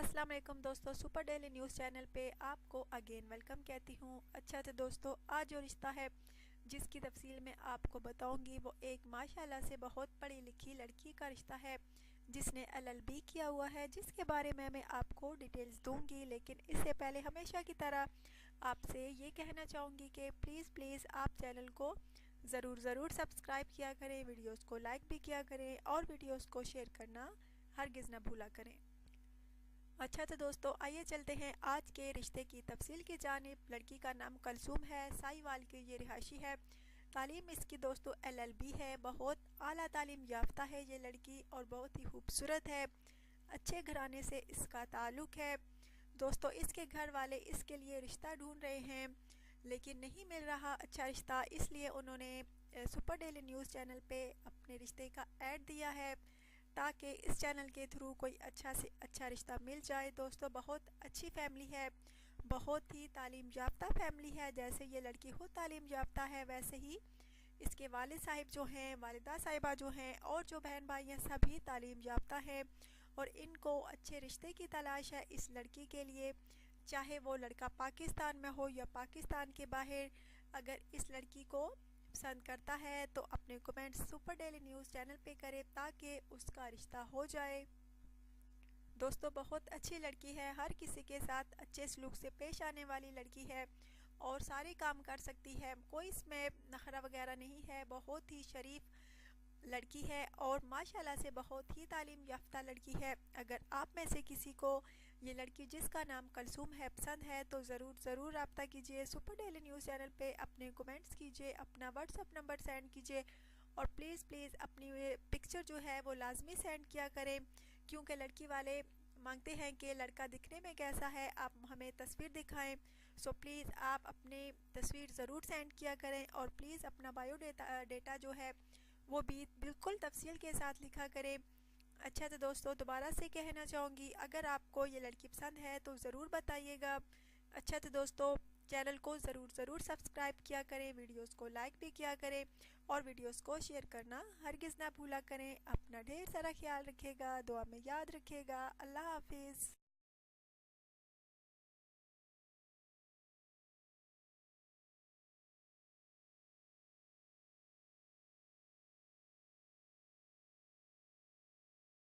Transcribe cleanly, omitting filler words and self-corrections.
अस्सलाम वालेकुम दोस्तों, सुपर डेली न्यूज़ चैनल पे आपको अगेन वेलकम कहती हूँ। अच्छा तो दोस्तों, आज जो रिश्ता है जिसकी तफसील मैं आपको बताऊंगी वो एक माशाल्लाह से बहुत पढ़ी लिखी लड़की का रिश्ता है जिसने LLB किया हुआ है, जिसके बारे में मैं आपको डिटेल्स दूंगी। लेकिन इससे पहले हमेशा की तरह आपसे ये कहना चाहूँगी कि प्लीज़ आप चैनल को ज़रूर सब्सक्राइब किया करें, वीडियोज़ को लाइक भी किया करें और वीडियोज़ को शेयर करना हरगिज़ ना भूला करें। अच्छा तो दोस्तों, आइए चलते हैं आज के रिश्ते की तफसील की जानिब। लड़की का नाम कलसूम है, साहिवाल की ये रिहायशी है। तालीम इसकी दोस्तों LLB है। बहुत आला तालीम याफ्ता है ये लड़की और बहुत ही खूबसूरत है। अच्छे घराने से इसका ताल्लुक़ है। दोस्तों, इसके घर वाले इसके लिए रिश्ता ढूंढ रहे हैं लेकिन नहीं मिल रहा अच्छा रिश्ता, इसलिए उन्होंने सुपर डेली न्यूज़ चैनल पे अपने रिश्ते का ऐड दिया है ताकि इस चैनल के थ्रू कोई अच्छा से अच्छा रिश्ता मिल जाए। दोस्तों, बहुत अच्छी फैमिली है, बहुत ही तालीम याफ्ता फैमिली है। जैसे ये लड़की खुद तालीम याफ्ता है वैसे ही इसके वालिद साहिब जो हैं, वालिदा साहिबा जो हैं और जो बहन भाई हैं सभी तालीम याफ्ता हैं और इनको अच्छे रिश्ते की तलाश है इस लड़की के लिए। चाहे वो लड़का पाकिस्तान में हो या पाकिस्तान के बाहर, अगर इस लड़की को पसंद करता है तो अपने comments super daily news channel पे करे ताकि उसका रिश्ता हो जाए। दोस्तों, बहुत अच्छी लड़की है, हर किसी के साथ अच्छे सलूक से पेश आने वाली लड़की है और सारे काम कर सकती है, कोई इसमें नखरा वगैरह नहीं है। बहुत ही शरीफ लड़की है और माशाल्लाह से बहुत ही तालीम याफ्ता लड़की है। अगर आप में से किसी को ये लड़की जिसका नाम कलसूम है पसंद है तो ज़रूर रब्ता कीजिए, सुपर डेली न्यूज़ चैनल पे अपने कमेंट्स कीजिए, अपना व्हाट्सअप नंबर सेंड कीजिए और प्लीज़ अपनी पिक्चर जो है वो लाजमी सेंड किया करें, क्योंकि लड़की वाले मांगते हैं कि लड़का दिखने में कैसा है, आप हमें तस्वीर दिखाएं। सो प्लीज़ आप अपनी तस्वीर ज़रूर सेंड किया करें और प्लीज़ अपना डेटा जो है वो भी बिल्कुल तफसील के साथ लिखा करें। अच्छा तो दोस्तों, दोबारा से कहना चाहूँगी, अगर आपको ये लड़की पसंद है तो ज़रूर बताइएगा। अच्छा तो दोस्तों, चैनल को ज़रूर सब्सक्राइब किया करें, वीडियोस को लाइक भी किया करें और वीडियोस को शेयर करना हरगिज़ ना भूला करें। अपना ढेर सारा ख्याल रखिएगा, दुआ में याद रखिएगा। अल्लाह हाफिज़।